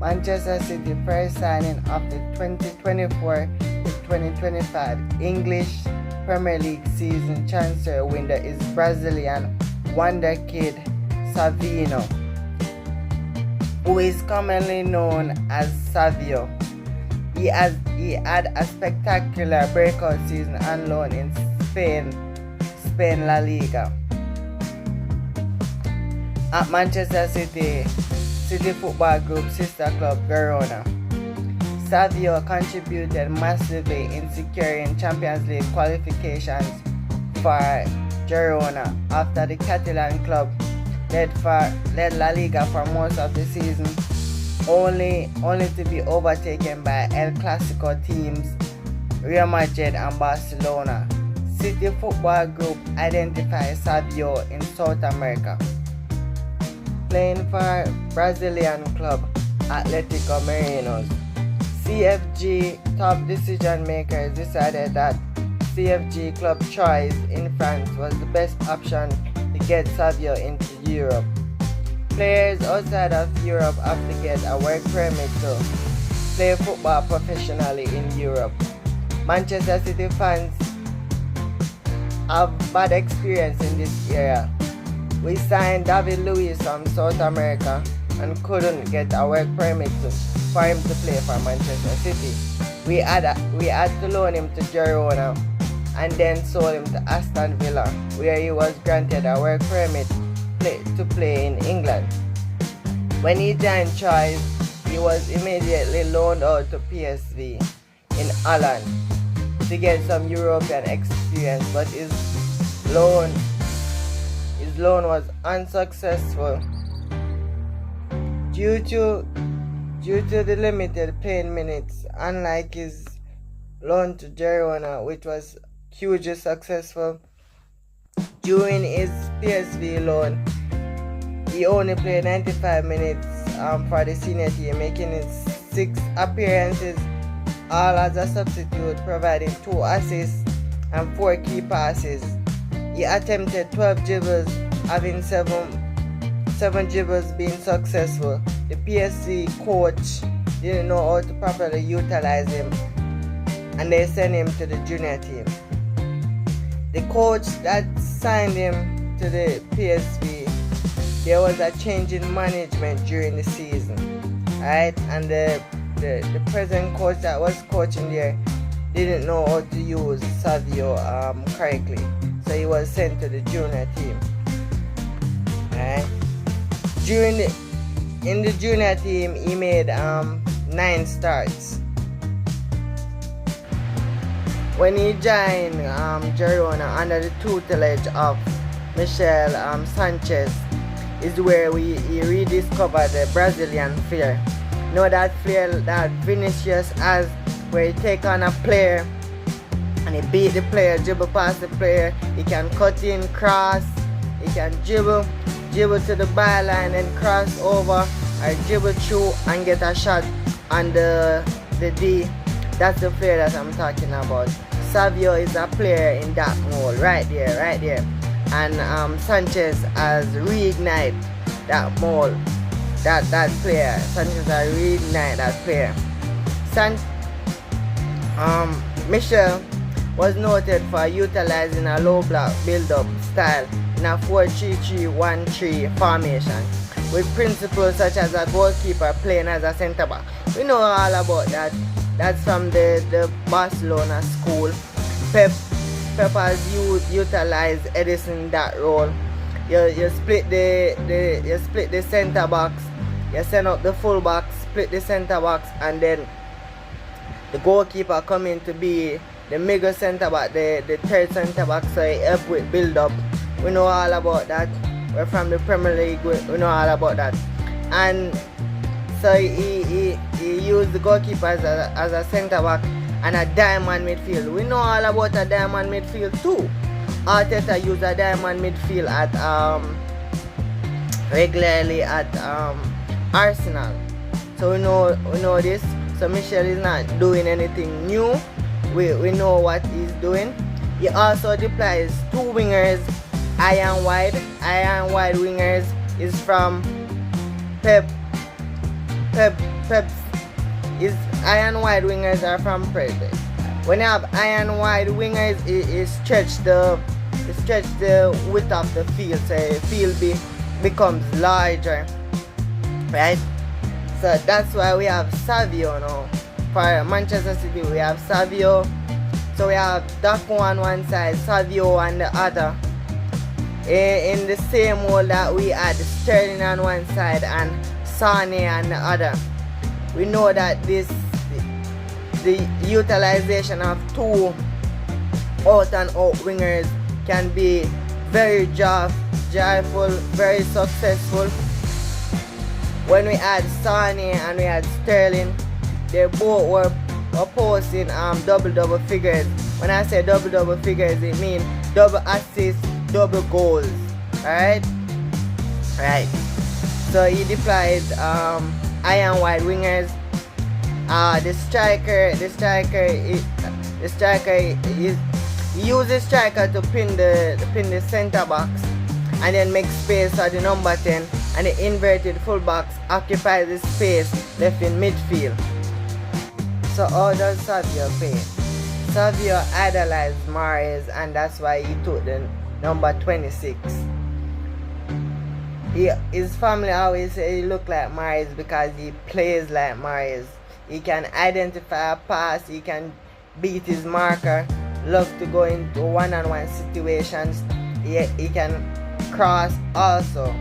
Manchester City first signing of the 2024 to 2025 English Premier League season transfer window is Brazilian wonderkid Savinho, who is commonly known as Savio. He had a spectacular breakout season on loan in Spain La Liga. At Manchester City Football Group sister club Girona, Savio contributed massively in securing Champions League qualifications for Girona after the Catalan club led La Liga for most of the season, only to be overtaken by El Clasico teams Real Madrid and Barcelona. City Football Group identifies Savio in South America, playing for Brazilian club Atlético Mineiro. CFG top decision makers decided that CFG club choice in France was the best option to get Savio into Europe. Players outside of Europe have to get a work permit to play football professionally in Europe. Manchester City fans have bad experience in this area. We signed David Luiz from South America and couldn't get a work permit for him to play for Manchester City. We had to loan him to Girona and then sold him to Aston Villa, where he was granted a work permit to play in England. When he joined Choice, he was immediately loaned out to Psv in Holland to get some European experience, but his loan was unsuccessful due to the limited playing minutes, unlike his loan to Girona, which was hugely successful. During his PSV loan, he only played 95 minutes for the senior team, making it 6 appearances, all as a substitute, providing 2 assists and 4 key passes. He attempted 12 dribbles, having 7 dribbles being successful. The PSV coach didn't know how to properly utilize him, and they sent him to the junior team. The coach that signed him to the PSV, there was a change in management during the season, right? And the present coach that was coaching there didn't know how to use Savio correctly, so he was sent to the junior team. Right? In the junior team, he made 9 starts. When he joined Girona under the tutelage of Michel Sanchez, is where he rediscovered the Brazilian flair. You know that flair that Vinicius has, where he take on a player and he beat the player, dribble past the player, he can cut in, cross, he can dribble to the byline and cross over, or dribble through and get a shot on the D. That's the player that I'm talking about. Savio is a player in that mold, right there. And Sanchez has reignited that mold, that player. Sanchez has reignited that player. Michel was noted for utilizing a low block build-up style in a 4-3-3-1-3 formation, with principles such as a goalkeeper playing as a centre-back. We know all about that. That's from the Barcelona school. Pep has utilized Edison that role. You split the centre backs, you send up the full backs, split the centre backs, and then the goalkeeper come in to be the middle centre back, the third centre back, so he help with build up. We know all about that. We're from the Premier League, we know all about that. And so he used the goalkeeper as a centre back and a diamond midfield. We know all about a diamond midfield too. Arteta used a diamond midfield at regularly at Arsenal. So we know this. So Michel is not doing anything new. We know what he's doing. He also deploys 2 wingers, iron wide wingers is from Pep Pep is iron wide wingers are from Pep. When you have iron wide wingers, it stretch the width of the field, so the field becomes larger, right? So that's why we have Savio now. For Manchester City, we have Savio. So we have Daku on one side, Savio on the other. In the same hole that we had Sterling on one side and Sane on the other. We know that the utilization of two out and out wingers can be very joyful, very successful. When we had Sane and we had Sterling, they both were opposing double figures. When I say double figures, it means double assists, double goals. Alright? Right. So he deployed iron wide wingers. The striker uses striker to pin the center box and then make space for the number 10, and the inverted fullbacks occupy the space left in midfield. So how does Savio play? Savio idolized Mahrez, and that's why he took the number 26. His family always say he look like Mahrez because he plays like Mahrez. He can identify a pass, he can beat his marker, love to go into one-on-one situations, he can cross also.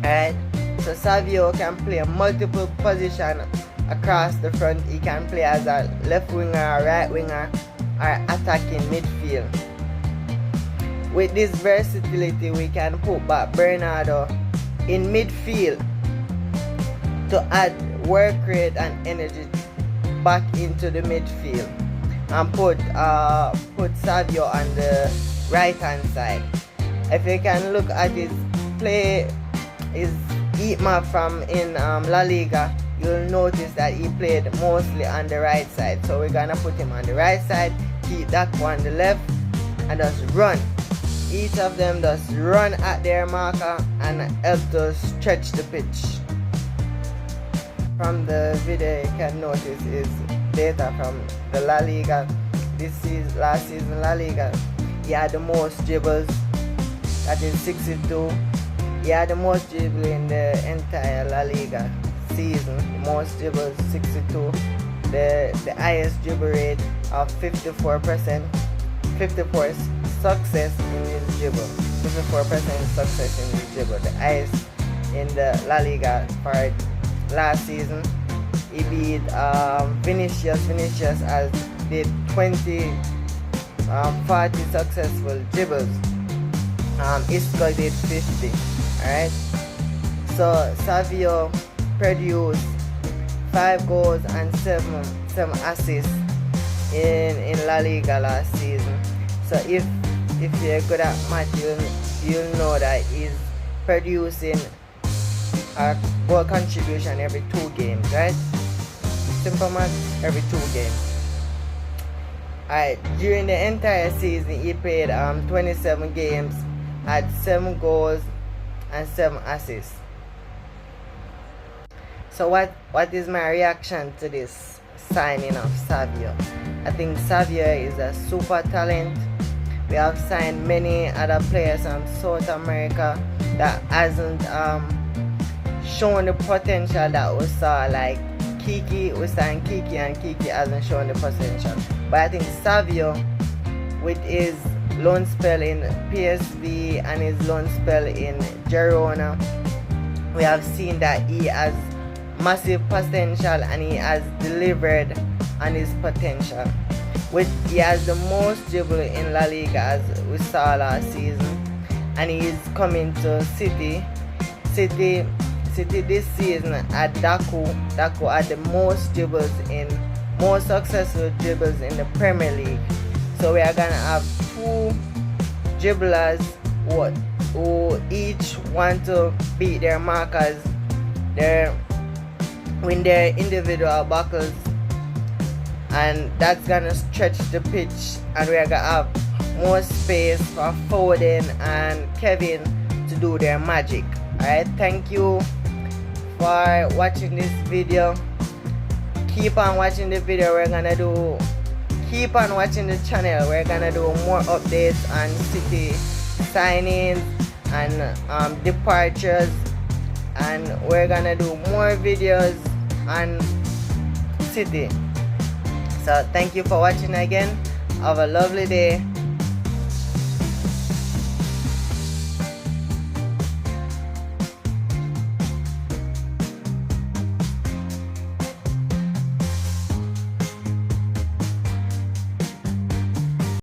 Alright? So Savio can play multiple positions across the front. He can play as a left winger, or right winger, or attacking midfield. With this versatility, we can put back Bernardo in midfield to add work rate and energy back into the midfield, and put Savio on the right hand side. If you can look at his play, his heat map from in La Liga, you'll notice that he played mostly on the right side. So we're gonna put him on the right side, keep that one on the left, and just run. Each of them just run at their marker and help to stretch the pitch. From the video, you can notice is data from the La Liga. Last season La Liga, he had the most dribbles, that is 62. He had the most dribbles in the entire La Liga season. The most dribbles, 62. The highest dribble rate of 54%. 54 success in his dribble. 54% success in his dribble. The highest in the La Liga for last season. He beat Vinicius. Vinicius has did 40 successful dribbles. Isco did 50. Alright. So Savio produced 5 goals and 7 assists in La Liga last season. So if you're good at math, you'll know that he's producing a goal contribution every 2 games, right? Simple math, every 2 games. Alright, during the entire season he played 27 games, had 7 goals and 7 assists. So what is my reaction to this signing of Savio? I think Savio is a super talent. We have signed many other players from South America that hasn't shown the potential that we saw, like Kiki. We signed Kiki and Kiki hasn't shown the potential. But I think Savio, with his loan spell in Psv and his loan spell in Girona, we have seen that he has massive potential and he has delivered on his potential. He has the most dribble in La Liga, as we saw last season, and he is coming to City this season at Daku had the most successful dribbles in the Premier League. So we are gonna have 2 dribblers who each want to beat their markers, win their individual battles, and that's gonna stretch the pitch, and we are gonna have more space for Foden and Kevin to do their magic. Alright, thank you for for watching this video. Keep on watching the video. Keep on watching the channel. We're gonna do more updates on City signings and departures, and we're gonna do more videos on City. So thank you for watching again. Have a lovely day.